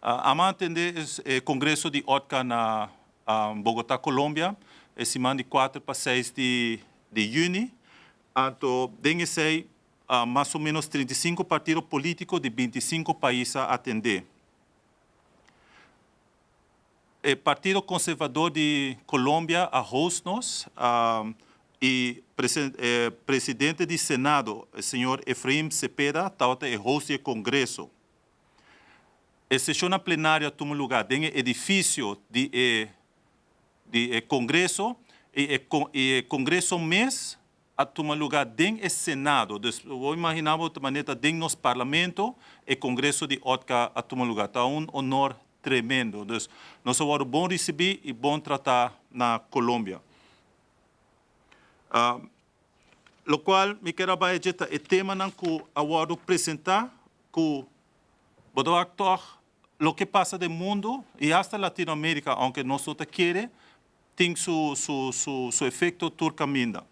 Ama atender o Congresso de OTCA na Bogotá, Colômbia, semana de 4 para 6 de junho. Então, tem mais ou menos 35 partidos políticos de 25 países a atender. O Partido Conservador de Colômbia a host-nos e presidente do Senado, o senhor Efraim Cepeda, está o host do Congresso. A sessão plenária toma lugar no edifício de Congresso e o Congresso mês toma lugar no Senado. Então, vou imaginar de maneira dentro nos Parlamento e Congresso de OTCA toma lugar. Está honor tremendo. Então, nós vamos bom receber e bom tratar na Colômbia. Lo qual me quero dizer o tema que eu vou apresentar que o actor lo que passa no mundo e até Latinoamérica, aunque nós não queremos, tem seu efeito turcaminda.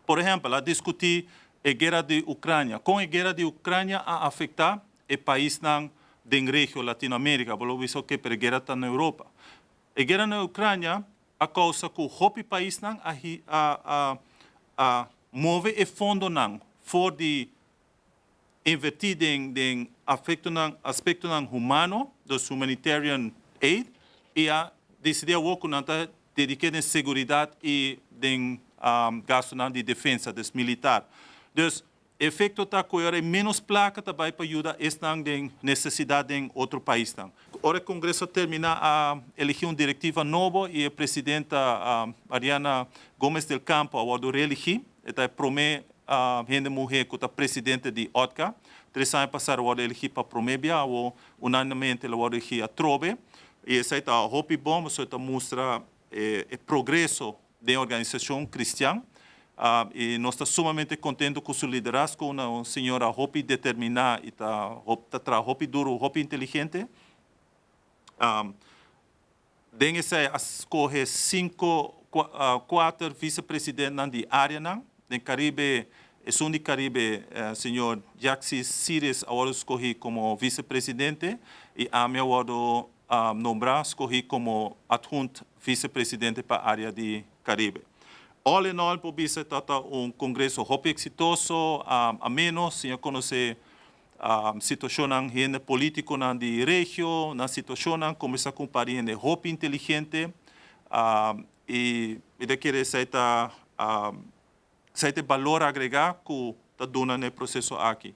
Por exemplo, a discutir a guerra de Ucrânia. Com a guerra de Ucrânia a afetar o país da região Latinoamérica, pelo visto que a guerra está na Europa. A guerra na Ucrânia a causa que o país não move o fundo não for de investir em aspecto humano dos humanitarian aid e a decidir o que não está dedicado em segurança e em gasto de defesa dos militares. Então, o efeito está que menos placa também para ajudar esta necessidade em outro país. Agora o Congresso termina a elegir uma diretiva nova e a presidenta Ariana Gomes del Campo a reelegir. Esta promete a gente mulher que é presidente de OTCA. 3 anos passados, eu elegi para Promébia, ou unanimemente eu elegi a Trobe. E isso é a Hope Bomb, isso mostra o progresso da organização cristã. E nós estamos sumamente contentes com o seu liderazgo, uma senhora Hope determinada e está Hope duro, Hope inteligente. Tem essa escolher 4 vice-presidentes de área, no Caribe. É um de Caribe, senhor Jaxi Sires, agora escolhi como vice-presidente e a minha agora nombrar, escolhi como adjunto vice-presidente para a área de Caribe. All in all, por isso, está congresso muito exitoso, a menos, se eu conhecer a situação política na região, na situação, começar a comparar em muito inteligente e daqui esse valor agregado que está dando no processo aqui.